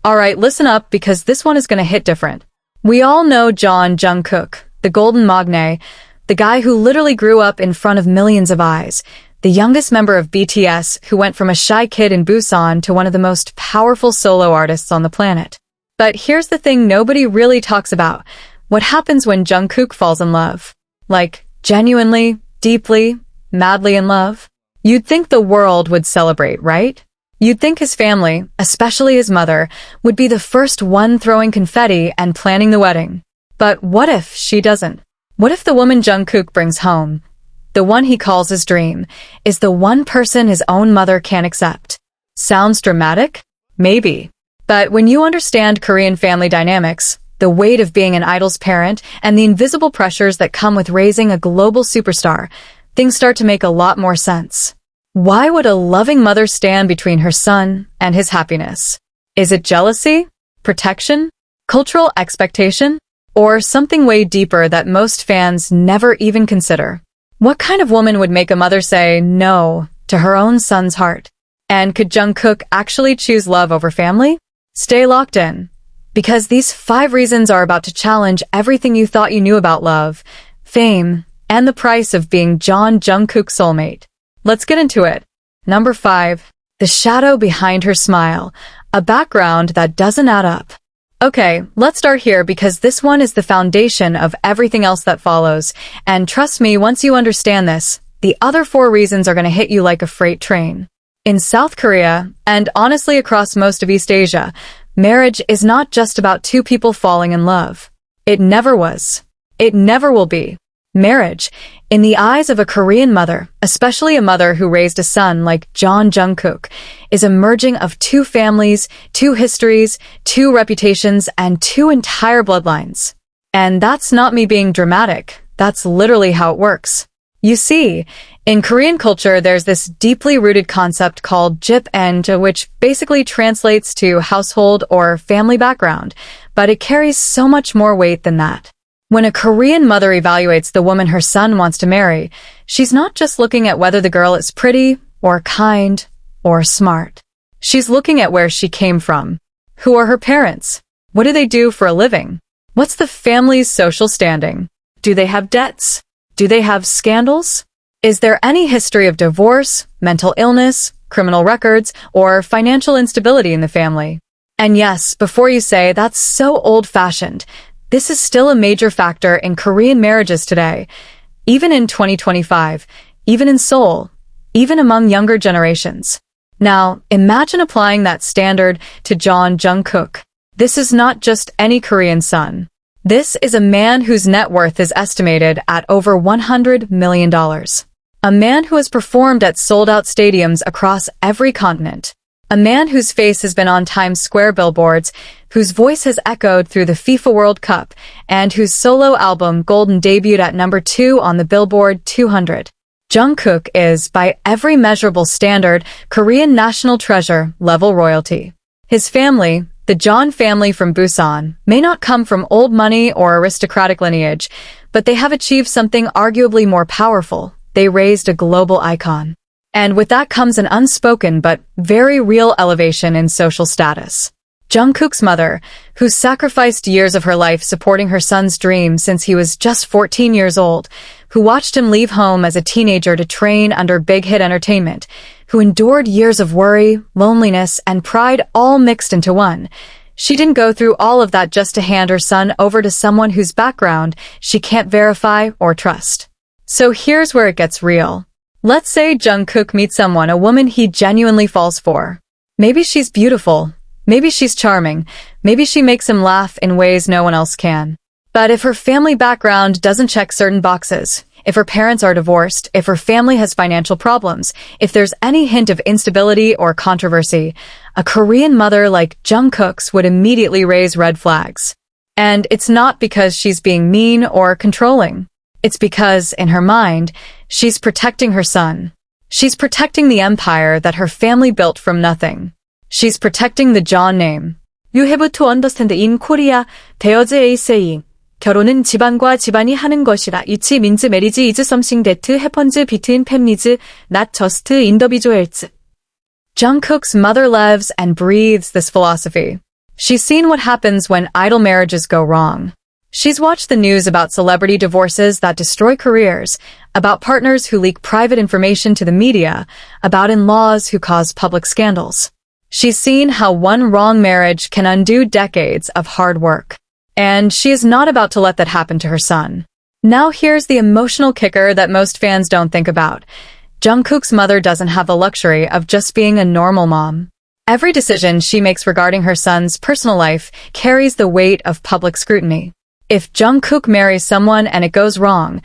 Alright, listen up because this one is gonna hit different. We all know Jeon Jungkook, the golden magne, the guy who literally grew up in front of millions of eyes, the youngest member of BTS who went from a shy kid in Busan to one of the most powerful solo artists on the planet. But here's the thing nobody really talks about. What happens when Jungkook falls in love? Like, genuinely, deeply, madly in love? You'd think the world would celebrate, right? You'd think his family, especially his mother, would be the first one throwing confetti and planning the wedding. But what if she doesn't? What if the woman Jungkook brings home, the one he calls his dream, is the one person his own mother can't accept? Sounds dramatic? Maybe. But when you understand Korean family dynamics, the weight of being an idol's parent, and the invisible pressures that come with raising a global superstar, things start to make a lot more sense. Why would a loving mother stand between her son and his happiness? Is it jealousy? Protection? Cultural expectation? Or something way deeper that most fans never even consider? What kind of woman would make a mother say no to her own son's heart? And could Jungkook actually choose love over family? Stay locked in, because these 5 reasons are about to challenge everything you thought you knew about love, fame, and the price of being Jeon Jungkook's soulmate. Let's get into it. Number 5. The shadow behind her smile. A background that doesn't add up. Okay, let's start here because this one is the foundation of everything else that follows. And trust me, once you understand this, the other 4 reasons are going to hit you like a freight train. In South Korea, and honestly across most of East Asia, marriage is not just about 2 people falling in love. It never was. It never will be. Marriage, in the eyes of a Korean mother, especially a mother who raised a son like Jeon Jungkook, is a merging of 2 families, 2 histories, 2 reputations, and 2 entire bloodlines. And that's not me being dramatic. That's literally how it works. You see, in Korean culture, there's this deeply rooted concept called jip-an, which basically translates to household or family background, but it carries so much more weight than that. When a Korean mother evaluates the woman her son wants to marry, she's not just looking at whether the girl is pretty, or kind, or smart. She's looking at where she came from. Who are her parents? What do they do for a living? What's the family's social standing? Do they have debts? Do they have scandals? Is there any history of divorce, mental illness, criminal records, or financial instability in the family? And yes, before you say that's so old-fashioned, this is still a major factor in Korean marriages today, even in 2025, even in Seoul, even among younger generations. Now, imagine applying that standard to Jeon Jungkook. This is not just any Korean son. This is a man whose net worth is estimated at over $100 million. A man who has performed at sold-out stadiums across every continent. A man whose face has been on Times Square billboards, whose voice has echoed through the FIFA World Cup, and whose solo album Golden debuted at number 2 on the Billboard 200. Jungkook is, by every measurable standard, Korean national treasure level royalty. His family, the Jeon family from Busan, may not come from old money or aristocratic lineage, but they have achieved something arguably more powerful. They raised a global icon. And with that comes an unspoken but very real elevation in social status. Jungkook's mother, who sacrificed years of her life supporting her son's dream since he was just 14 years old, who watched him leave home as a teenager to train under Big Hit Entertainment, who endured years of worry, loneliness, and pride all mixed into one. She didn't go through all of that just to hand her son over to someone whose background she can't verify or trust. So here's where it gets real. Let's say Jungkook meets someone, a woman he genuinely falls for. Maybe she's beautiful. Maybe she's charming. Maybe she makes him laugh in ways no one else can. But if her family background doesn't check certain boxes, if her parents are divorced, if her family has financial problems, if there's any hint of instability or controversy, a Korean mother like Jungkook's would immediately raise red flags. And it's not because she's being mean or controlling. It's because, in her mind, she's protecting her son. She's protecting the empire that her family built from nothing. She's protecting the Jeon name. You have to understand in Korea, there's a saying. 결혼은 집안과 집안이 하는 것이라. It means marriage is something that happens between families, not just individuals. Jungkook's mother lives and breathes this philosophy. She's seen what happens when idol marriages go wrong. She's watched the news about celebrity divorces that destroy careers, about partners who leak private information to the media, about in-laws who cause public scandals. She's seen how one wrong marriage can undo decades of hard work. And she is not about to let that happen to her son. Now here's the emotional kicker that most fans don't think about. Jungkook's mother doesn't have the luxury of just being a normal mom. Every decision she makes regarding her son's personal life carries the weight of public scrutiny. If Jungkook marries someone and it goes wrong,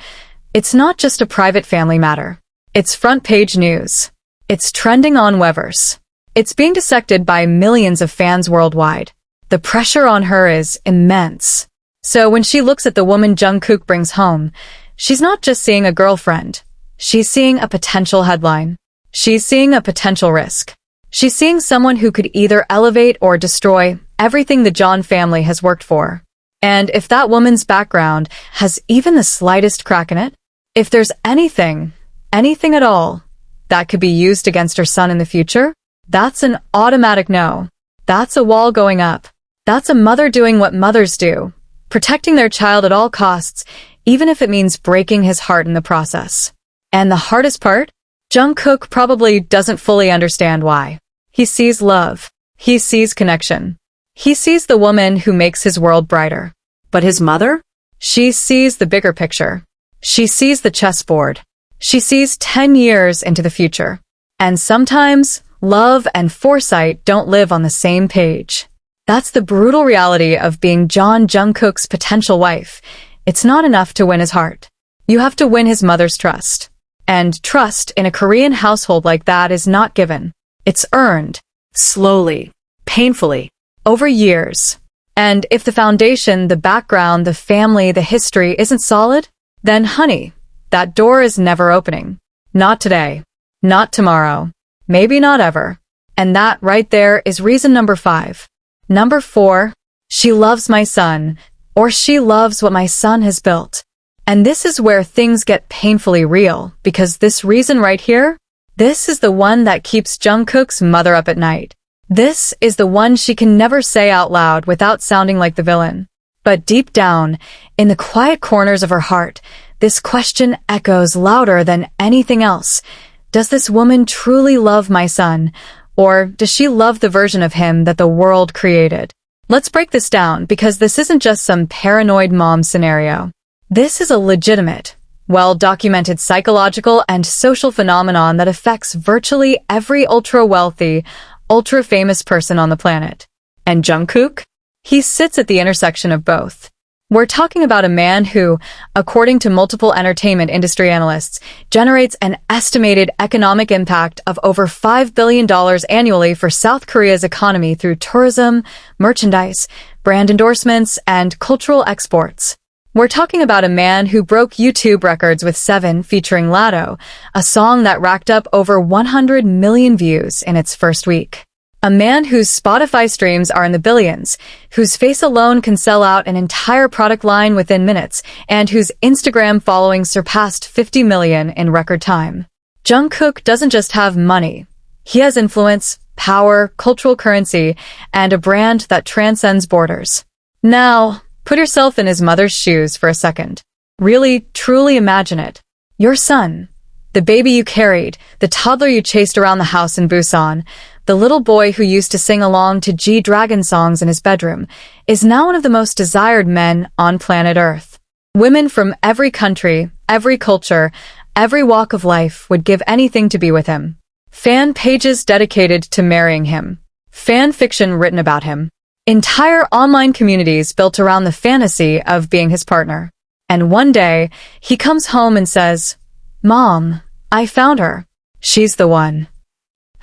it's not just a private family matter. It's front-page news. It's trending on Weverse. It's being dissected by millions of fans worldwide. The pressure on her is immense. So when she looks at the woman Jungkook brings home, she's not just seeing a girlfriend. She's seeing a potential headline. She's seeing a potential risk. She's seeing someone who could either elevate or destroy everything the Jeon family has worked for. And if that woman's background has even the slightest crack in it, if there's anything at all, that could be used against her son in the future, that's an automatic no. That's a wall going up. That's a mother doing what mothers do, protecting their child at all costs, even if it means breaking his heart in the process. And the hardest part? Jungkook probably doesn't fully understand why. He sees love. He sees connection. He sees the woman who makes his world brighter. But his mother? She sees the bigger picture. She sees the chessboard. She sees 10 years into the future. And sometimes, love and foresight don't live on the same page. That's the brutal reality of being Jeon Jungkook's potential wife. It's not enough to win his heart. You have to win his mother's trust. And trust in a Korean household like that is not given. It's earned. Slowly. Painfully. Over years. And if the foundation, the background, the family, the history isn't solid, then honey, that door is never opening. Not today. Not tomorrow. Maybe not ever. And that right there is reason number 5. Number 4, she loves my son, or she loves what my son has built. And this is where things get painfully real, because this reason right here, this is the one that keeps Jungkook's mother up at night. This is the one she can never say out loud without sounding like the villain. But deep down, in the quiet corners of her heart, this question echoes louder than anything else. Does this woman truly love my son, or does she love the version of him that the world created? Let's break this down, because this isn't just some paranoid mom scenario. This is a legitimate, well-documented psychological and social phenomenon that affects virtually every ultra-wealthy, ultra-famous person on the planet. And Jungkook? He sits at the intersection of both. We're talking about a man who, according to multiple entertainment industry analysts, generates an estimated economic impact of over $5 billion annually for South Korea's economy through tourism, merchandise, brand endorsements, and cultural exports. We're talking about a man who broke YouTube records with 7 featuring Lado, a song that racked up over 100 million views in its first week. A man whose Spotify streams are in the billions, whose face alone can sell out an entire product line within minutes, and whose Instagram following surpassed 50 million in record time. Jungkook doesn't just have money. He has influence, power, cultural currency, and a brand that transcends borders. Now, put yourself in his mother's shoes for a second. Really, truly imagine it. Your son, the baby you carried, the toddler you chased around the house in Busan, the little boy who used to sing along to G-Dragon songs in his bedroom, is now one of the most desired men on planet Earth. Women from every country, every culture, every walk of life would give anything to be with him. Fan pages dedicated to marrying him. Fan fiction written about him. Entire online communities built around the fantasy of being his partner. And one day, he comes home and says, "Mom, I found her. She's the one."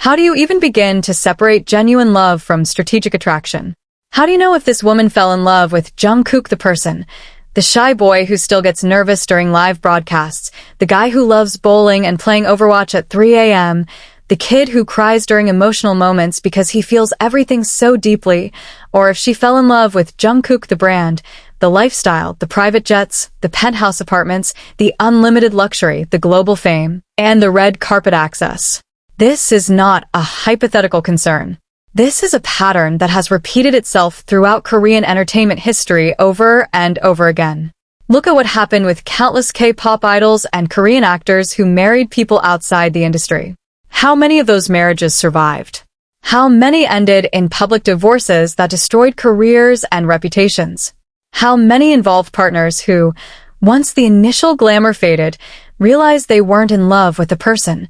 How do you even begin to separate genuine love from strategic attraction? How do you know if this woman fell in love with Jungkook the person, the shy boy who still gets nervous during live broadcasts, the guy who loves bowling and playing Overwatch at 3 a.m., the kid who cries during emotional moments because he feels everything so deeply, or if she fell in love with Jungkook the brand, the lifestyle, the private jets, the penthouse apartments, the unlimited luxury, the global fame, and the red carpet access. This is not a hypothetical concern. This is a pattern that has repeated itself throughout Korean entertainment history over and over again. Look at what happened with countless K-pop idols and Korean actors who married people outside the industry. How many of those marriages survived? How many ended in public divorces that destroyed careers and reputations? How many involved partners who, once the initial glamour faded, realized they weren't in love with the person,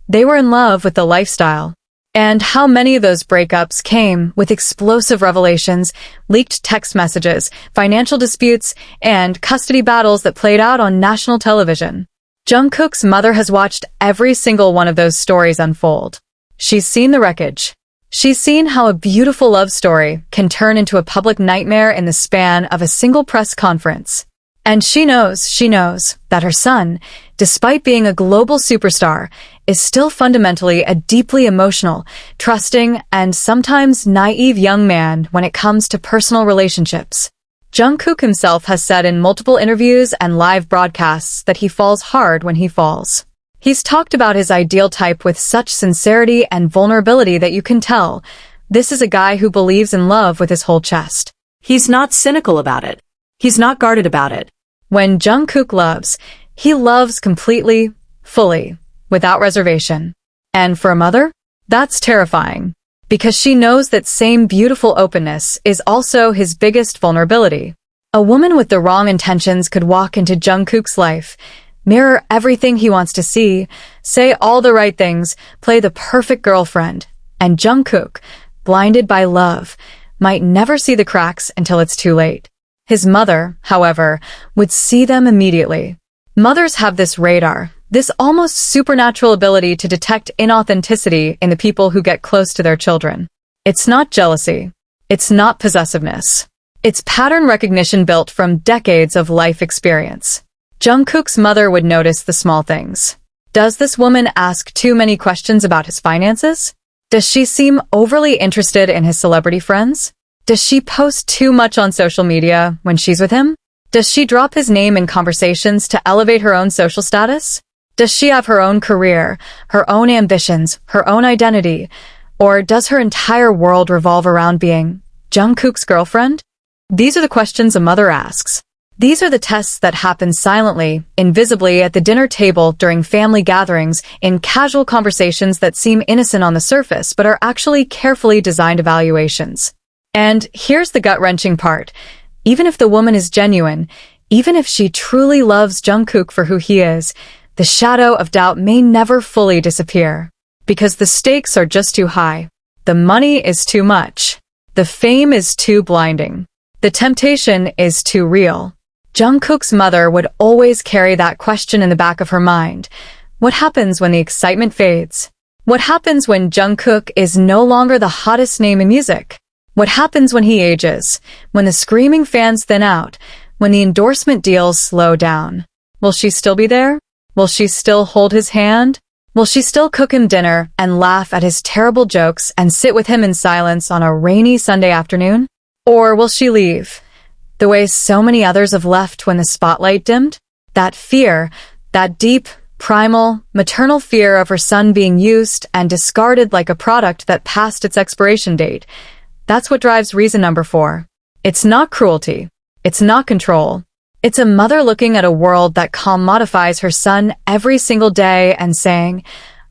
they were in love with the lifestyle? And how many of those breakups came with explosive revelations, leaked text messages, financial disputes, and custody battles that played out on national television? Jungkook's mother has watched every single one of those stories unfold. She's seen the wreckage. She's seen how a beautiful love story can turn into a public nightmare in the span of a single press conference. And she knows that her son, despite being a global superstar, is still fundamentally a deeply emotional, trusting, and sometimes naive young man when it comes to personal relationships. Jungkook himself has said in multiple interviews and live broadcasts that he falls hard when he falls. He's talked about his ideal type with such sincerity and vulnerability that you can tell this is a guy who believes in love with his whole chest. He's not cynical about it. He's not guarded about it. When Jungkook loves, he loves completely, fully, without reservation. And for a mother, that's terrifying, because she knows that same beautiful openness is also his biggest vulnerability. A woman with the wrong intentions could walk into Jungkook's life, mirror everything he wants to see, say all the right things, play the perfect girlfriend, and Jungkook, blinded by love, might never see the cracks until it's too late. His mother, however, would see them immediately. Mothers have this radar, this almost supernatural ability to detect inauthenticity in the people who get close to their children. It's not jealousy. It's not possessiveness. It's pattern recognition built from decades of life experience. Jungkook's mother would notice the small things. Does this woman ask too many questions about his finances? Does she seem overly interested in his celebrity friends? Does she post too much on social media when she's with him? Does she drop his name in conversations to elevate her own social status? Does she have her own career, her own ambitions, her own identity? Or does her entire world revolve around being Jungkook's girlfriend? These are the questions a mother asks. These are the tests that happen silently, invisibly at the dinner table during family gatherings, in casual conversations that seem innocent on the surface but are actually carefully designed evaluations. And here's the gut-wrenching part. Even if the woman is genuine, even if she truly loves Jungkook for who he is, the shadow of doubt may never fully disappear. Because the stakes are just too high. The money is too much. The fame is too blinding. The temptation is too real. Jungkook's mother would always carry that question in the back of her mind. What happens when the excitement fades? What happens when Jungkook is no longer the hottest name in music? What happens when he ages? When the screaming fans thin out? When the endorsement deals slow down? Will she still be there? Will she still hold his hand? Will she still cook him dinner and laugh at his terrible jokes and sit with him in silence on a rainy Sunday afternoon? Or will she leave? The way so many others have left when the spotlight dimmed? That fear, that deep, primal, maternal fear of her son being used and discarded like a product that passed its expiration date. That's what drives reason number 4. It's not cruelty. It's not control. It's a mother looking at a world that commodifies her son every single day and saying,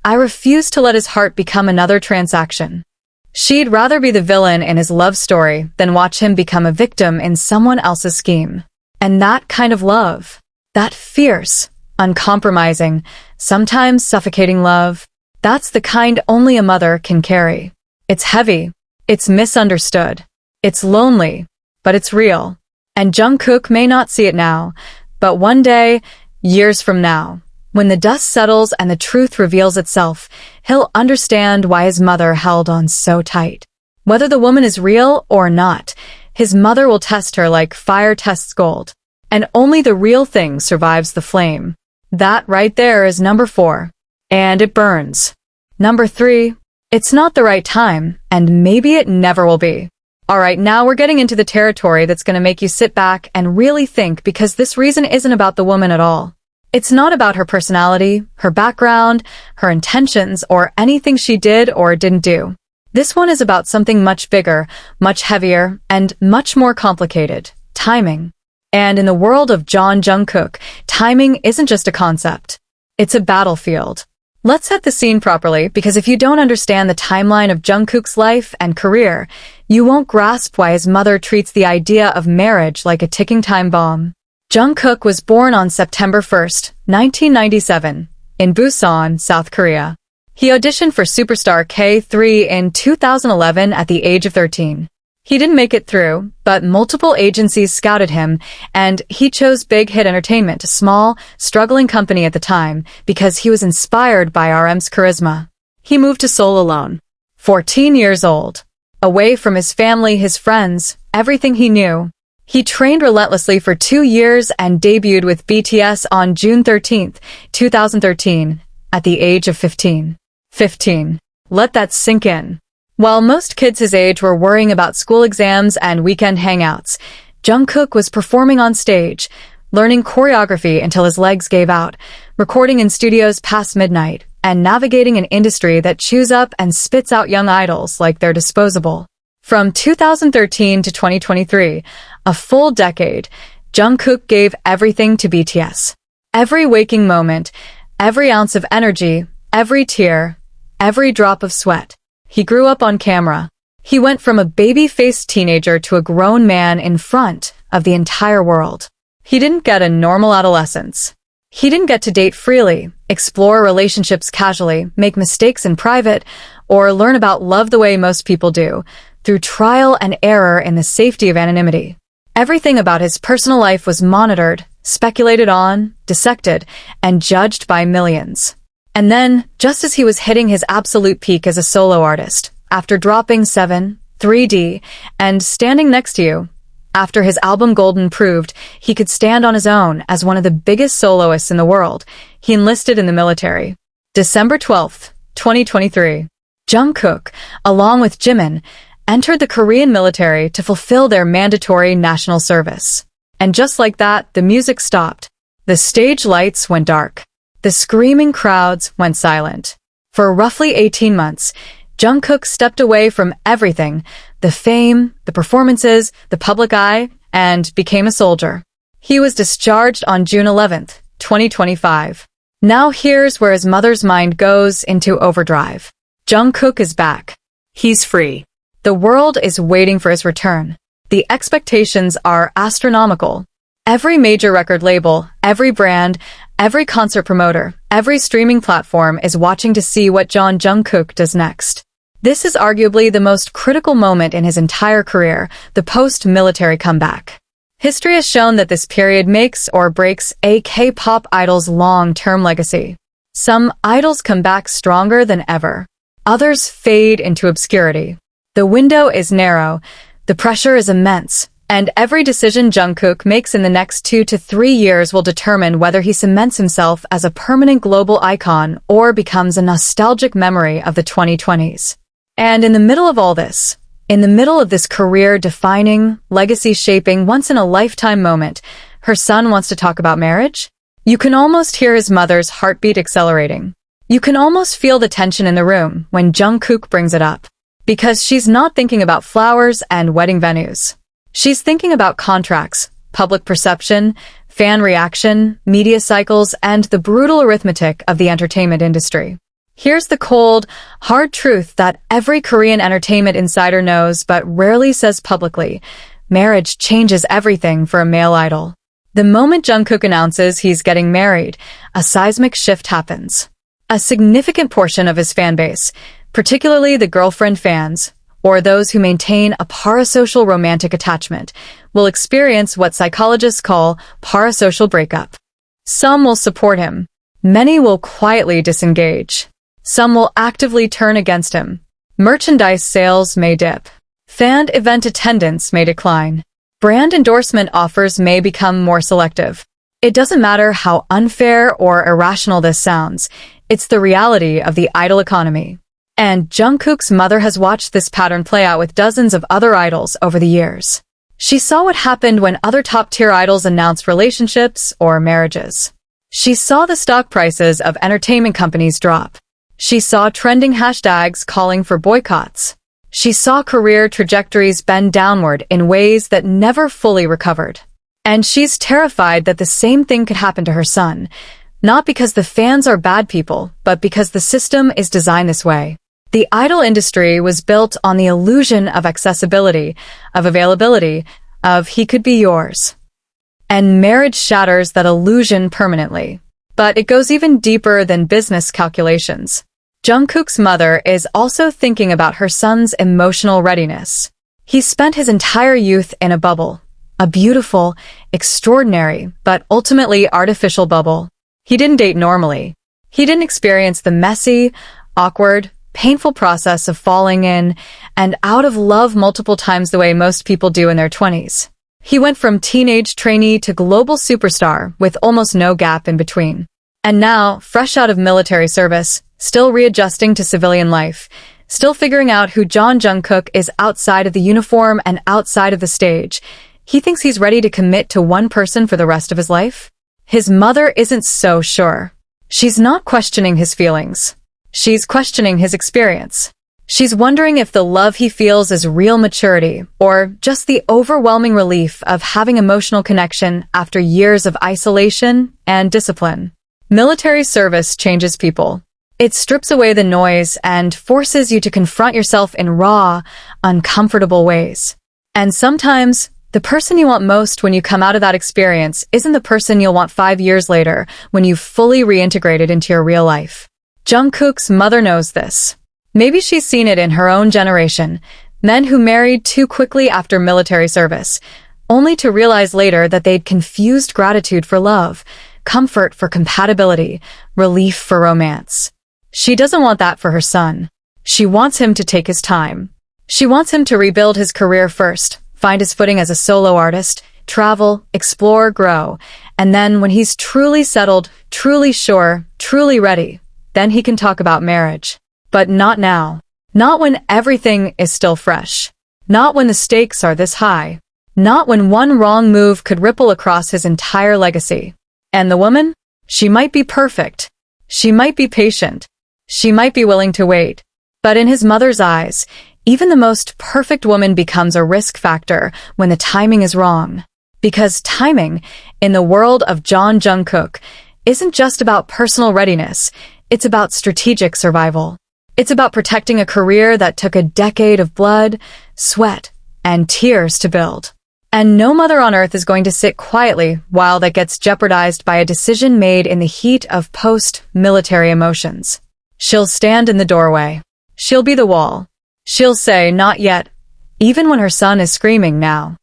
I refuse to let his heart become another transaction. She'd rather be the villain in his love story than watch him become a victim in someone else's scheme. And that kind of love, that fierce, uncompromising, sometimes suffocating love, that's the kind only a mother can carry. It's heavy, it's misunderstood, it's lonely, but it's real. And Jungkook may not see it now, but one day, years from now, when the dust settles and the truth reveals itself, he'll understand why his mother held on so tight. Whether the woman is real or not, his mother will test her like fire tests gold. And only the real thing survives the flame. That right there is number 4. And it burns. Number 3, it's not the right time, and maybe it never will be. Alright, now we're getting into the territory that's going to make you sit back and really think, because this reason isn't about the woman at all. It's not about her personality, her background, her intentions, or anything she did or didn't do. This one is about something much bigger, much heavier, and much more complicated: timing. And in the world of Jeon Jungkook, timing isn't just a concept. It's a battlefield. Let's set the scene properly, because if you don't understand the timeline of Jungkook's life and career, you won't grasp why his mother treats the idea of marriage like a ticking time bomb. Jungkook was born on September 1st, 1997, in Busan, South Korea. He auditioned for Superstar K3 in 2011 at the age of 13. He didn't make it through, but multiple agencies scouted him, and he chose Big Hit Entertainment, a small, struggling company at the time, because he was inspired by RM's charisma. He moved to Seoul alone. 14 years old. Away from his family, his friends, everything he knew. He trained relentlessly for 2 years and debuted with BTS on June 13, 2013, at the age of 15. 15. Let that sink in. While most kids his age were worrying about school exams and weekend hangouts, Jungkook was performing on stage, learning choreography until his legs gave out, recording in studios past midnight, and navigating an industry that chews up and spits out young idols like they're disposable. From 2013 to 2023, a full decade, Jungkook gave everything to BTS. Every waking moment, every ounce of energy, every tear, every drop of sweat. He grew up on camera. He went from a baby-faced teenager to a grown man in front of the entire world. He didn't get a normal adolescence. He didn't get to date freely, explore relationships casually, make mistakes in private, or learn about love the way most people do, through trial and error in the safety of anonymity. Everything about his personal life was monitored, speculated on, dissected, and judged by millions. And then, just as he was hitting his absolute peak as a solo artist, after dropping 7, 3D, and Standing Next to You, after his album Golden proved he could stand on his own as one of the biggest soloists in the world, he enlisted in the military. December 12, 2023. Jungkook, along with Jimin, entered the Korean military to fulfill their mandatory national service. And just like that, the music stopped. The stage lights went dark. The screaming crowds went silent. For roughly 18 months, Jungkook stepped away from everything, the fame, the performances, the public eye, and became a soldier. He was discharged on June 11, 2025. Now here's where his mother's mind goes into overdrive. Jungkook is back. He's free. The world is waiting for his return. The expectations are astronomical. Every major record label, every brand, every concert promoter, every streaming platform is watching to see what Jeon Jungkook does next. This is arguably the most critical moment in his entire career, the post-military comeback. History has shown that this period makes or breaks a K-pop idol's long-term legacy. Some idols come back stronger than ever. Others fade into obscurity. The window is narrow, the pressure is immense, and every decision Jungkook makes in the next 2 to 3 years will determine whether he cements himself as a permanent global icon or becomes a nostalgic memory of the 2020s. And in the middle of all this, in the middle of this career-defining, legacy-shaping, once-in-a-lifetime moment, her son wants to talk about marriage? You can almost hear his mother's heartbeat accelerating. You can almost feel the tension in the room when Jungkook brings it up. Because she's not thinking about flowers and wedding venues. She's thinking about contracts, public perception, fan reaction, media cycles, and the brutal arithmetic of the entertainment industry. Here's the cold, hard truth that every Korean entertainment insider knows but rarely says publicly. Marriage changes everything for a male idol. The moment Jungkook announces he's getting married, a seismic shift happens. A significant portion of his fan base, particularly the girlfriend fans, or those who maintain a parasocial romantic attachment, will experience what psychologists call parasocial breakup. Some will support him. Many will quietly disengage. Some will actively turn against him. Merchandise sales may dip. Fan event attendance may decline. Brand endorsement offers may become more selective. It doesn't matter how unfair or irrational this sounds. It's the reality of the idol economy. And Jungkook's mother has watched this pattern play out with dozens of other idols over the years. She saw what happened when other top-tier idols announced relationships or marriages. She saw the stock prices of entertainment companies drop. She saw trending hashtags calling for boycotts. She saw career trajectories bend downward in ways that never fully recovered. And she's terrified that the same thing could happen to her son, not because the fans are bad people, but because the system is designed this way. The idol industry was built on the illusion of accessibility, of availability, of he could be yours. And marriage shatters that illusion permanently. But it goes even deeper than business calculations. Jungkook's mother is also thinking about her son's emotional readiness. He spent his entire youth in a bubble, a beautiful, extraordinary, but ultimately artificial bubble. He didn't date normally. He didn't experience the messy, awkward, painful process of falling in and out of love multiple times the way most people do in their 20s. He went from teenage trainee to global superstar with almost no gap in between. And now, fresh out of military service, still readjusting to civilian life, still figuring out who Jeon Jungkook is outside of the uniform and outside of the stage, he thinks he's ready to commit to one person for the rest of his life? His mother isn't so sure. She's not questioning his feelings. She's questioning his experience. She's wondering if the love he feels is real maturity or just the overwhelming relief of having emotional connection after years of isolation and discipline. Military service changes people. It strips away the noise and forces you to confront yourself in raw, uncomfortable ways. And sometimes, the person you want most when you come out of that experience isn't the person you'll want 5 years later when you've fully reintegrated into your real life. Jungkook's mother knows this. Maybe she's seen it in her own generation, men who married too quickly after military service, only to realize later that they'd confused gratitude for love, comfort for compatibility, relief for romance. She doesn't want that for her son. She wants him to take his time. She wants him to rebuild his career first, find his footing as a solo artist, travel, explore, grow, and then when he's truly settled, truly sure, truly ready, then he can talk about marriage. But not now. Not when everything is still fresh. Not when the stakes are this high. Not when one wrong move could ripple across his entire legacy. And the woman? She might be perfect. She might be patient. She might be willing to wait. But in his mother's eyes, even the most perfect woman becomes a risk factor when the timing is wrong. Because timing, in the world of Jeon Jungkook, isn't just about personal readiness, it's about strategic survival. It's about protecting a career that took a decade of blood, sweat, and tears to build. And no mother on earth is going to sit quietly while that gets jeopardized by a decision made in the heat of post-military emotions. She'll stand in the doorway. She'll be the wall. She'll say, not yet, even when her son is screaming now.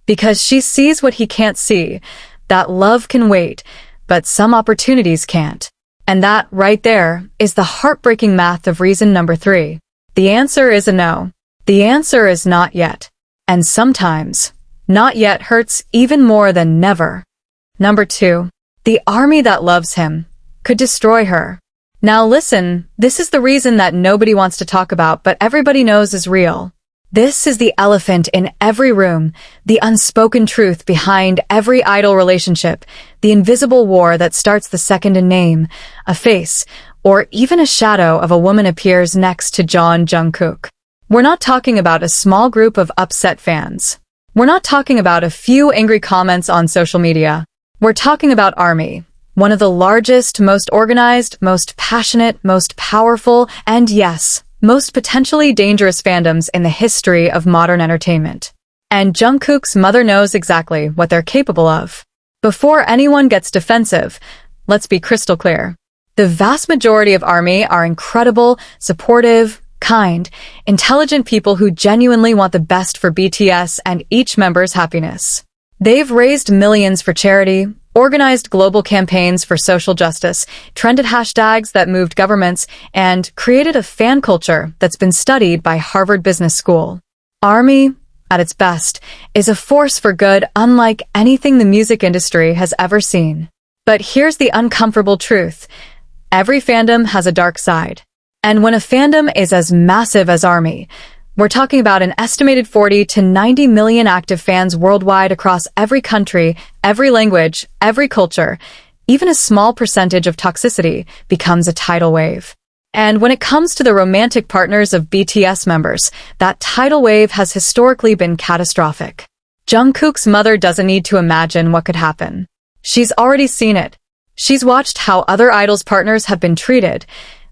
Because she sees what he can't see, that love can wait, but some opportunities can't. And that, right there, is the heartbreaking math of reason number 3. The answer is a no. The answer is not yet. And sometimes, not yet hurts even more than never. Number 2. The army that loves him could destroy her. Now listen, this is the reason that nobody wants to talk about, but everybody knows is real. This is the elephant in every room, the unspoken truth behind every idol relationship, the invisible war that starts the second a name, a face, or even a shadow of a woman appears next to Jeon Jungkook. We're not talking about a small group of upset fans. We're not talking about a few angry comments on social media. We're talking about ARMY, one of the largest, most organized, most passionate, most powerful, and yes, most potentially dangerous fandoms in the history of modern entertainment. And Jungkook's mother knows exactly what they're capable of. Before anyone gets defensive, let's be crystal clear. The vast majority of ARMY are incredible, supportive, kind, intelligent people who genuinely want the best for BTS and each member's happiness. They've raised millions for charity, organized global campaigns for social justice, trended hashtags that moved governments, and created a fan culture that's been studied by Harvard Business School. ARMY, at its best, is a force for good unlike anything the music industry has ever seen. But here's the uncomfortable truth. Every fandom has a dark side. And when a fandom is as massive as ARMY, we're talking about an estimated 40 to 90 million active fans worldwide across every country, every language, every culture. Even a small percentage of toxicity becomes a tidal wave. And when it comes to the romantic partners of BTS members, that tidal wave has historically been catastrophic. Jungkook's mother doesn't need to imagine what could happen. She's already seen it. She's watched how other idols' partners have been treated,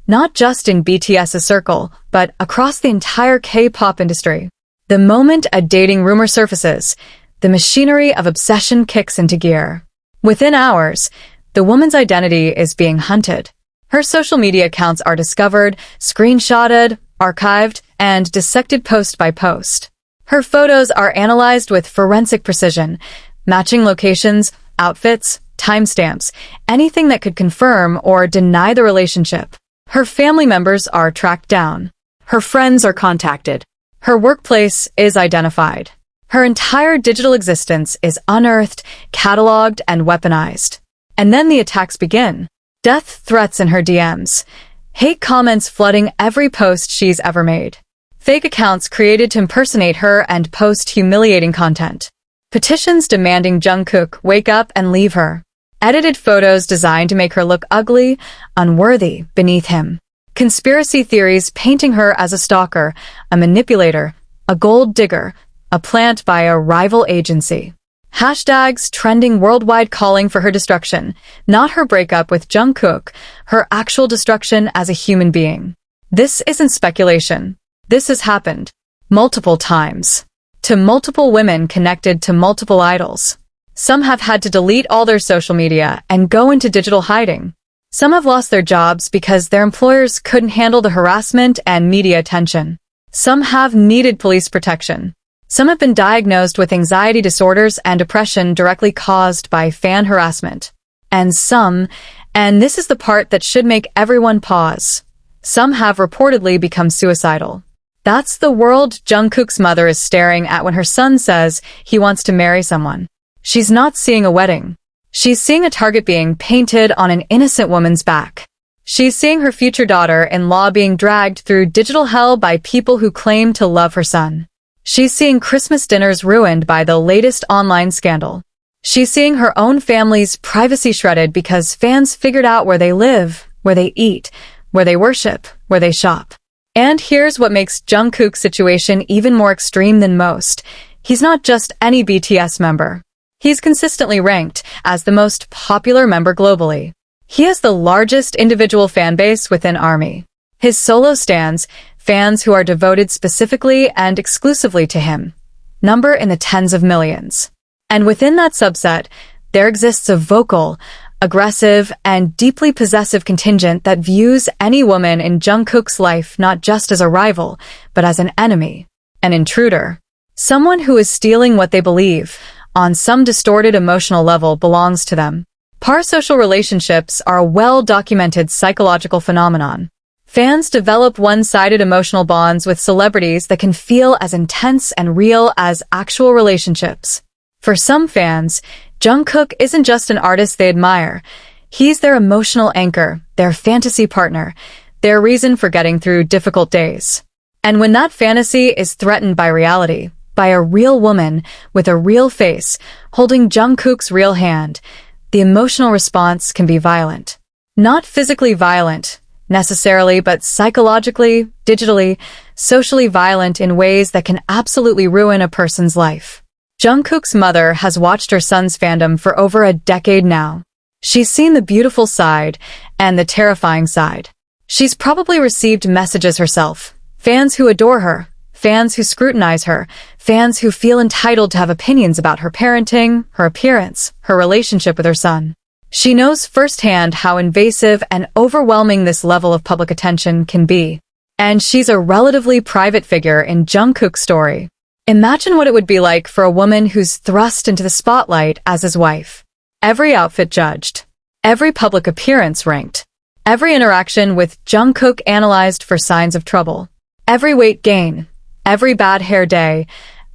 not just in BTS's circle, but across the entire K-pop industry. The moment a dating rumor surfaces, the machinery of obsession kicks into gear. Within hours, the woman's identity is being hunted. Her social media accounts are discovered, screenshotted, archived, and dissected post by post. Her photos are analyzed with forensic precision, matching locations, outfits, timestamps, anything that could confirm or deny the relationship. Her family members are tracked down. Her friends are contacted. Her workplace is identified. Her entire digital existence is unearthed, cataloged, and weaponized. And then the attacks begin. Death threats in her DMs. Hate comments flooding every post she's ever made. Fake accounts created to impersonate her and post humiliating content. Petitions demanding Jungkook wake up and leave her. Edited photos designed to make her look ugly, unworthy, beneath him. Conspiracy theories painting her as a stalker, a manipulator, a gold digger, a plant by a rival agency. Hashtags trending worldwide calling for her destruction, not her breakup with Jungkook, her actual destruction as a human being. This isn't speculation. This has happened. Multiple times. To multiple women connected to multiple idols. Some have had to delete all their social media and go into digital hiding. Some have lost their jobs because their employers couldn't handle the harassment and media attention. Some have needed police protection. Some have been diagnosed with anxiety disorders and depression directly caused by fan harassment. And some, and this is the part that should make everyone pause, some have reportedly become suicidal. That's the world Jungkook's mother is staring at when her son says he wants to marry someone. She's not seeing a wedding. She's seeing a target being painted on an innocent woman's back. She's seeing her future daughter-in-law being dragged through digital hell by people who claim to love her son. She's seeing Christmas dinners ruined by the latest online scandal. She's seeing her own family's privacy shredded because fans figured out where they live, where they eat, where they worship, where they shop. And here's what makes Jungkook's situation even more extreme than most. He's not just any BTS member. He's consistently ranked as the most popular member globally. He has the largest individual fan base within ARMY. His solo stans, fans who are devoted specifically and exclusively to him, number in the tens of millions. And within that subset, there exists a vocal, aggressive, and deeply possessive contingent that views any woman in Jungkook's life not just as a rival, but as an enemy, an intruder. Someone who is stealing what they believe, on some distorted emotional level, belongs to them. Parasocial relationships are a well-documented psychological phenomenon. Fans develop one-sided emotional bonds with celebrities that can feel as intense and real as actual relationships. For some fans, Jungkook isn't just an artist they admire. He's their emotional anchor, their fantasy partner, their reason for getting through difficult days. And when that fantasy is threatened by reality, by a real woman with a real face, holding Jungkook's real hand, the emotional response can be violent. Not physically violent, necessarily, but psychologically, digitally, socially violent in ways that can absolutely ruin a person's life. Jungkook's mother has watched her son's fandom for over a decade now. She's seen the beautiful side and the terrifying side. She's probably received messages herself. Fans who adore her, fans who scrutinize her, fans who feel entitled to have opinions about her parenting, her appearance, her relationship with her son. She knows firsthand how invasive and overwhelming this level of public attention can be. And she's a relatively private figure in Jungkook's story. Imagine what it would be like for a woman who's thrust into the spotlight as his wife. Every outfit judged. Every public appearance ranked. Every interaction with Jungkook analyzed for signs of trouble. Every weight gain. Every bad hair day.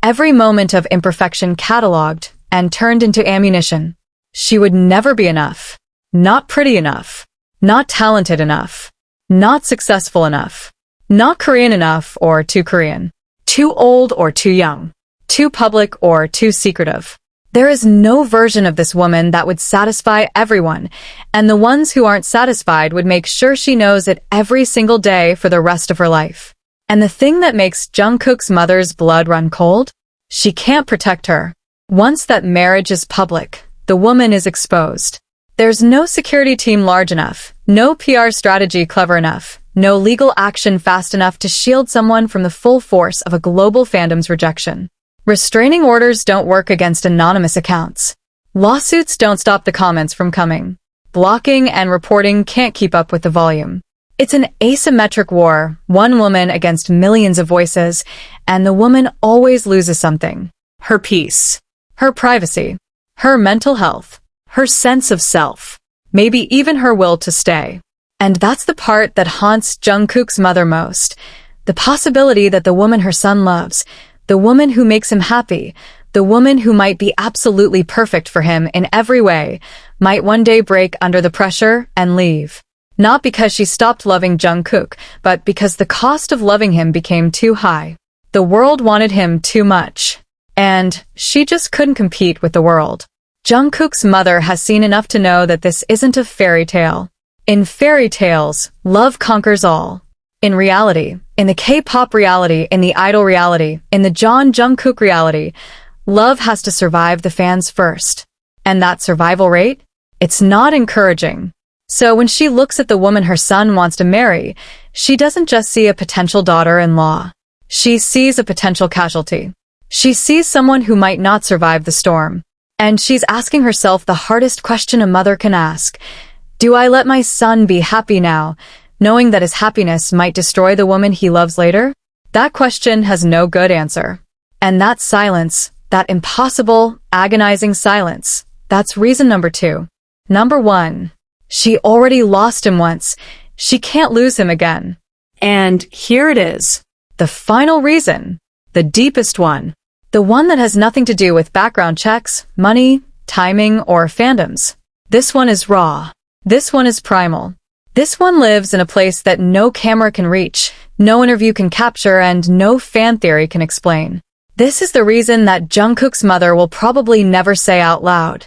Every moment of imperfection catalogued and turned into ammunition. She would never be enough. Not pretty enough. Not talented enough. Not successful enough. Not Korean enough or too Korean. Too old or too young. Too public or too secretive. There is no version of this woman that would satisfy everyone, and the ones who aren't satisfied would make sure she knows it every single day for the rest of her life. And the thing that makes Jungkook's mother's blood run cold? She can't protect her. Once that marriage is public, the woman is exposed. There's no security team large enough, no PR strategy clever enough, no legal action fast enough to shield someone from the full force of a global fandom's rejection. Restraining orders don't work against anonymous accounts. Lawsuits don't stop the comments from coming. Blocking and reporting can't keep up with the volume. It's an asymmetric war, one woman against millions of voices, and the woman always loses something. Her peace, her privacy, her mental health, her sense of self, maybe even her will to stay. And that's the part that haunts Jungkook's mother most. The possibility that the woman her son loves, the woman who makes him happy, the woman who might be absolutely perfect for him in every way, might one day break under the pressure and leave. Not because she stopped loving Jungkook, but because the cost of loving him became too high. The world wanted him too much. And she just couldn't compete with the world. Jungkook's mother has seen enough to know that this isn't a fairy tale. In fairy tales, love conquers all. In reality, in the K-pop reality, in the idol reality, in the Jeon Jungkook reality, love has to survive the fans first. And that survival rate? It's not encouraging. So when she looks at the woman her son wants to marry, she doesn't just see a potential daughter-in-law. She sees a potential casualty. She sees someone who might not survive the storm. And she's asking herself the hardest question a mother can ask. Do I let my son be happy now, knowing that his happiness might destroy the woman he loves later? That question has no good answer. And that silence, that impossible, agonizing silence, that's reason number 2. Number 1. She already lost him once. She can't lose him again. And here it is. The final reason. The deepest one. The one that has nothing to do with background checks, money, timing, or fandoms. This one is raw. This one is primal. This one lives in a place that no camera can reach, no interview can capture, and no fan theory can explain. This is the reason that Jungkook's mother will probably never say out loud.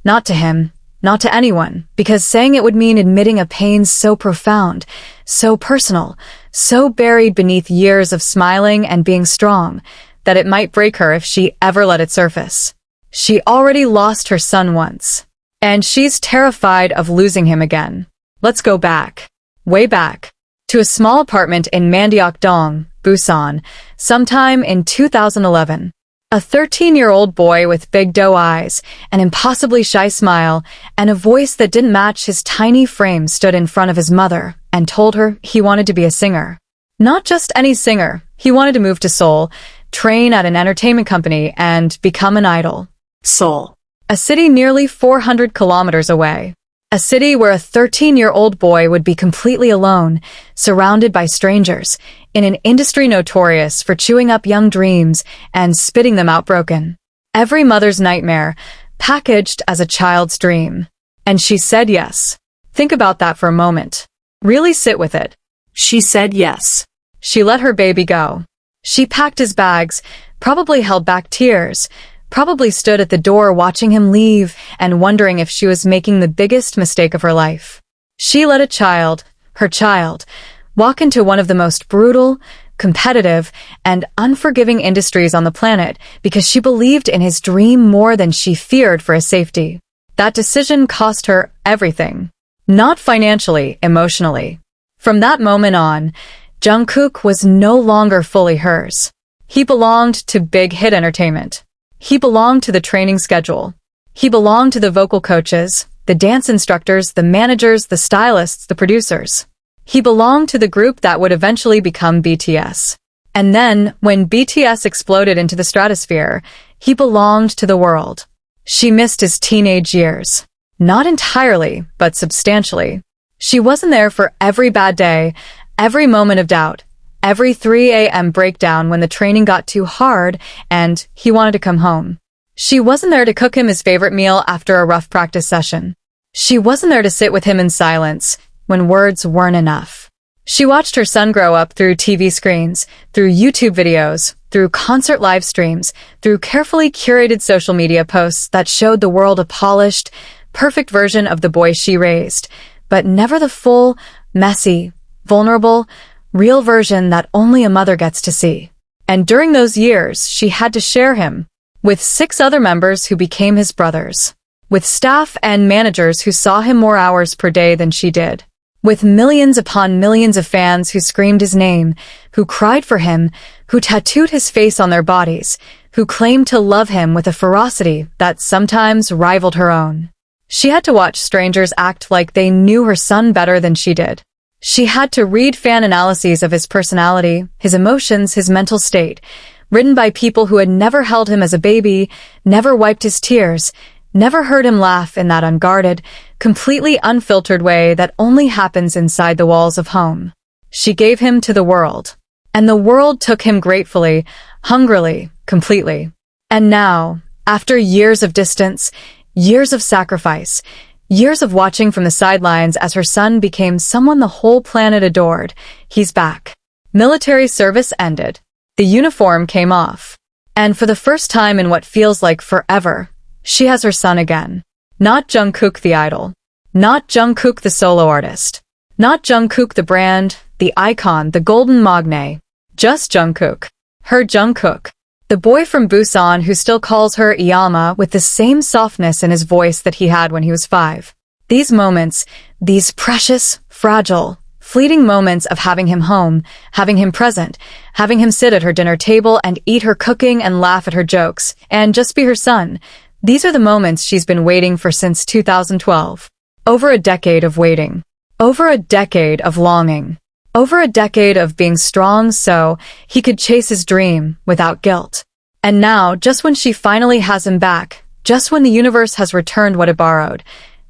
Not to him, not to anyone, because saying it would mean admitting a pain so profound, so personal, so buried beneath years of smiling and being strong, that it might break her if she ever let it surface. She already lost her son once. And she's terrified of losing him again. Let's go back. Way back. To a small apartment in Mandeok-dong, Busan, sometime in 2011. A 13-year-old boy with big doe eyes, an impossibly shy smile, and a voice that didn't match his tiny frame stood in front of his mother and told her he wanted to be a singer. Not just any singer. He wanted to move to Seoul, train at an entertainment company, and become an idol. Seoul. A city nearly 400 kilometers away. A city where a 13-year-old boy would be completely alone, surrounded by strangers, in an industry notorious for chewing up young dreams and spitting them out broken. Every mother's nightmare, packaged as a child's dream. And she said yes. Think about that for a moment. Really sit with it. She said yes. She let her baby go. She packed his bags, probably held back tears, probably stood at the door watching him leave and wondering if she was making the biggest mistake of her life. She let a child, her child, walk into one of the most brutal, competitive, and unforgiving industries on the planet because she believed in his dream more than she feared for his safety. That decision cost her everything. Not financially, emotionally. From that moment on, Jungkook was no longer fully hers. He belonged to Big Hit Entertainment. He belonged to the training schedule. He belonged to the vocal coaches, the dance instructors, the managers, the stylists, the producers. He belonged to the group that would eventually become BTS. And then, when BTS exploded into the stratosphere, he belonged to the world. She missed his teenage years. Not entirely, but substantially. She wasn't there for every bad day, every moment of doubt, every 3 a.m. breakdown when the training got too hard and he wanted to come home. She wasn't there to cook him his favorite meal after a rough practice session. She wasn't there to sit with him in silence when words weren't enough. She watched her son grow up through TV screens, through YouTube videos, through concert live streams, through carefully curated social media posts that showed the world a polished, perfect version of the boy she raised, but never the full, messy, vulnerable, real version that only a mother gets to see. And during those years, she had to share him with 6 other members who became his brothers, with staff and managers who saw him more hours per day than she did, with millions upon millions of fans who screamed his name, who cried for him, who tattooed his face on their bodies, who claimed to love him with a ferocity that sometimes rivaled her own. She had to watch strangers act like they knew her son better than she did. She had to read fan analyses of his personality, his emotions, his mental state, written by people who had never held him as a baby, never wiped his tears, never heard him laugh in that unguarded, completely unfiltered way that only happens inside the walls of home. She gave him to the world. And the world took him gratefully, hungrily, completely. And now, after years of distance, years of sacrifice, years of watching from the sidelines as her son became someone the whole planet adored, he's back. Military service ended. The uniform came off. And for the first time in what feels like forever, she has her son again. Not Jungkook the idol. Not Jungkook the solo artist. Not Jungkook the brand, the icon, the golden magne. Just Jungkook. Her Jungkook. The boy from Busan who still calls her Iyama with the same softness in his voice that he had when he was 5. These moments, these precious, fragile, fleeting moments of having him home, having him present, having him sit at her dinner table and eat her cooking and laugh at her jokes, and just be her son. These are the moments she's been waiting for since 2012. Over a decade of waiting. Over a decade of longing. Over a decade of being strong so he could chase his dream without guilt. And now, just when she finally has him back, just when the universe has returned what it borrowed,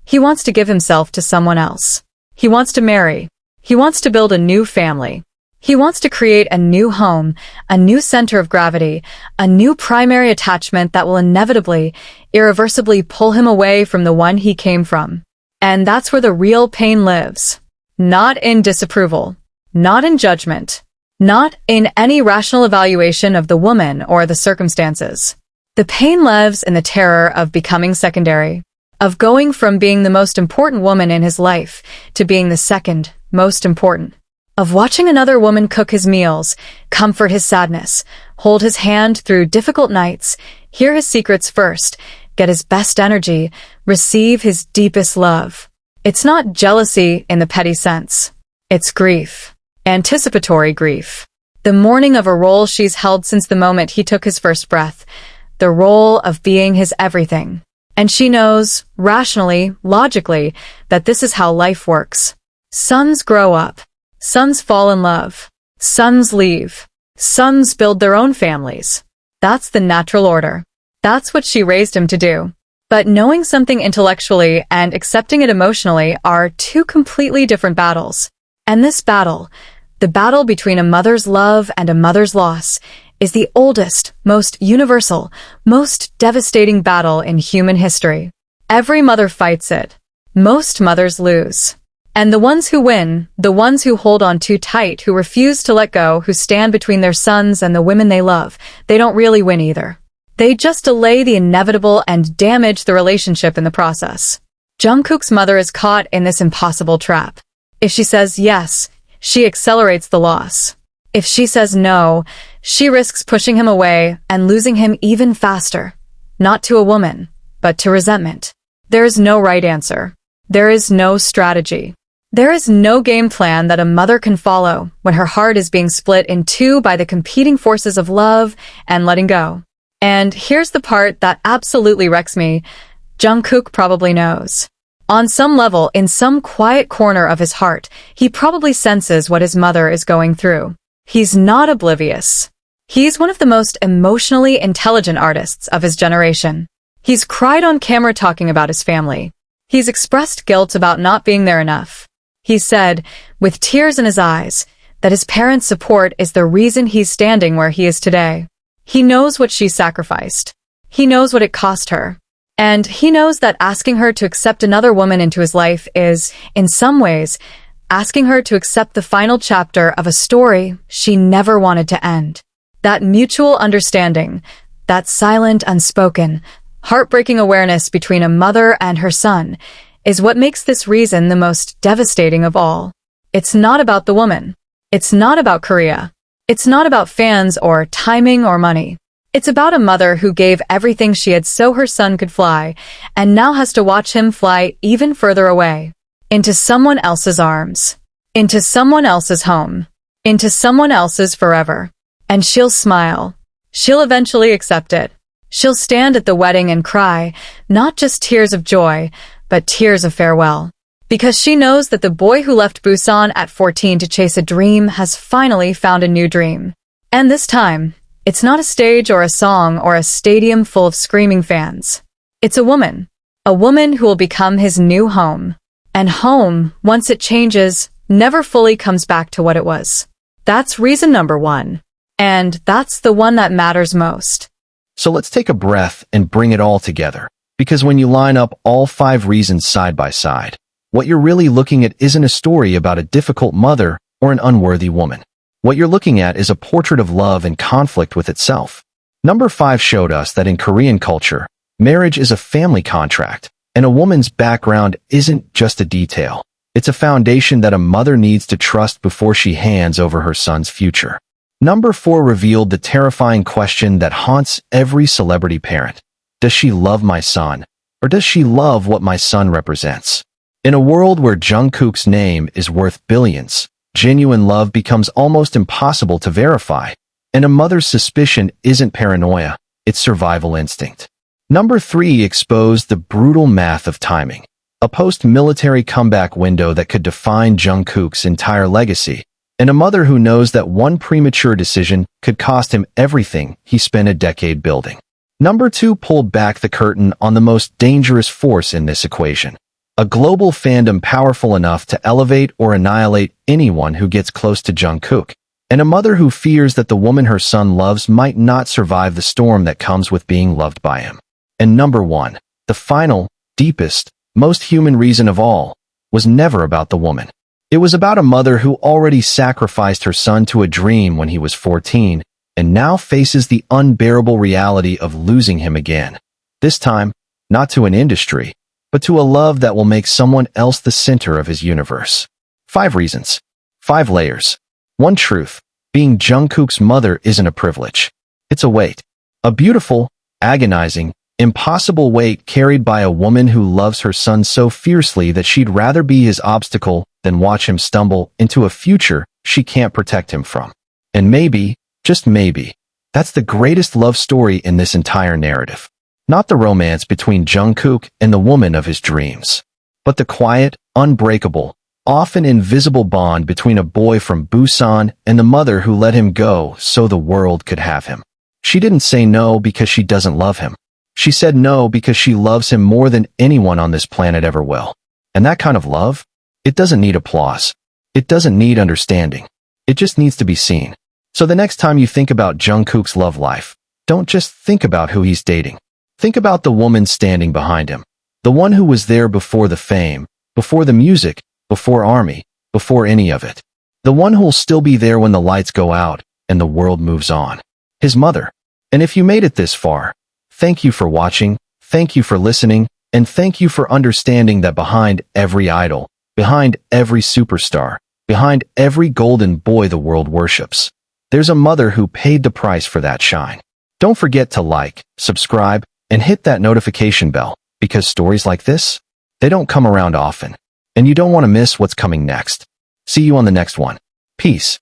he wants to give himself to someone else. He wants to marry. He wants to build a new family. He wants to create a new home, a new center of gravity, a new primary attachment that will inevitably, irreversibly pull him away from the one he came from. And that's where the real pain lives. Not in disapproval. Not in judgment. Not in any rational evaluation of the woman or the circumstances. The pain lives in the terror of becoming secondary, of going from being the most important woman in his life to being the second most important, of watching another woman cook his meals, comfort his sadness, hold his hand through difficult nights, hear his secrets first, get his best energy, receive his deepest love. It's not jealousy in the petty sense. It's grief. Anticipatory grief. The mourning of a role she's held since the moment he took his first breath. The role of being his everything. And she knows, rationally, logically, that this is how life works. Sons grow up. Sons fall in love. Sons leave. Sons build their own families. That's the natural order. That's what she raised him to do. But knowing something intellectually and accepting it emotionally are 2 completely different battles. And this battle, the battle between a mother's love and a mother's loss, is the oldest, most universal, most devastating battle in human history. Every mother fights it. Most mothers lose. And the ones who win, the ones who hold on too tight, who refuse to let go, who stand between their sons and the women they love, they don't really win either. They just delay the inevitable and damage the relationship in the process. Jungkook's mother is caught in this impossible trap. If she says yes, she accelerates the loss. If she says no, she risks pushing him away and losing him even faster. Not to a woman, but to resentment. There is no right answer. There is no strategy. There is no game plan that a mother can follow when her heart is being split in 2 by the competing forces of love and letting go. And here's the part that absolutely wrecks me. Jungkook probably knows. On some level, in some quiet corner of his heart, he probably senses what his mother is going through. He's not oblivious. He's one of the most emotionally intelligent artists of his generation. He's cried on camera talking about his family. He's expressed guilt about not being there enough. He said, with tears in his eyes, that his parents' support is the reason he's standing where he is today. He knows what she sacrificed. He knows what it cost her. And he knows that asking her to accept another woman into his life is, in some ways, asking her to accept the final chapter of a story she never wanted to end. That mutual understanding, that silent, unspoken, heartbreaking awareness between a mother and her son is what makes this reason the most devastating of all. It's not about the woman. It's not about Korea. It's not about fans or timing or money. It's about a mother who gave everything she had so her son could fly, and now has to watch him fly even further away. Into someone else's arms. Into someone else's home. Into someone else's forever. And she'll smile. She'll eventually accept it. She'll stand at the wedding and cry, not just tears of joy, but tears of farewell. Because she knows that the boy who left Busan at 14 to chase a dream has finally found a new dream. And this time, it's not a stage or a song or a stadium full of screaming fans. It's a woman. A woman who will become his new home. And home, once it changes, never fully comes back to what it was. That's reason number one. And that's the one that matters most. So let's take a breath and bring it all together. Because when you line up all 5 reasons side by side, what you're really looking at isn't a story about a difficult mother or an unworthy woman. What you're looking at is a portrait of love in conflict with itself. Number 5 showed us that in Korean culture, marriage is a family contract, and a woman's background isn't just a detail. It's a foundation that a mother needs to trust before she hands over her son's future. Number 4 revealed the terrifying question that haunts every celebrity parent. Does she love my son, or does she love what my son represents? In a world where Jungkook's name is worth billions, genuine love becomes almost impossible to verify, and a mother's suspicion isn't paranoia, it's survival instinct. Number 3 exposed the brutal math of timing, a post-military comeback window that could define Jungkook's entire legacy, and a mother who knows that one premature decision could cost him everything he spent a decade building. Number 2 pulled back the curtain on the most dangerous force in this equation. A global fandom powerful enough to elevate or annihilate anyone who gets close to Jungkook, and a mother who fears that the woman her son loves might not survive the storm that comes with being loved by him. And number 1, the final, deepest, most human reason of all, was never about the woman. It was about a mother who already sacrificed her son to a dream when he was 14, and now faces the unbearable reality of losing him again. This time, not to an industry, but to a love that will make someone else the center of his universe. 5 reasons. 5 layers. 1 truth. Being Jungkook's mother isn't a privilege. It's a weight. A beautiful, agonizing, impossible weight carried by a woman who loves her son so fiercely that she'd rather be his obstacle than watch him stumble into a future she can't protect him from. And maybe, just maybe, that's the greatest love story in this entire narrative. Not the romance between Jungkook and the woman of his dreams, but the quiet, unbreakable, often invisible bond between a boy from Busan and the mother who let him go so the world could have him. She didn't say no because she doesn't love him. She said no because she loves him more than anyone on this planet ever will. And that kind of love, it doesn't need applause. It doesn't need understanding. It just needs to be seen. So the next time you think about Jungkook's love life, don't just think about who he's dating. Think about the woman standing behind him. The one who was there before the fame, before the music, before ARMY, before any of it. The one who'll still be there when the lights go out and the world moves on. His mother. And if you made it this far, thank you for watching, thank you for listening, and thank you for understanding that behind every idol, behind every superstar, behind every golden boy the world worships, there's a mother who paid the price for that shine. Don't forget to like, subscribe, and hit that notification bell, because stories like this, they don't come around often, and you don't want to miss what's coming next. See you on the next one. Peace.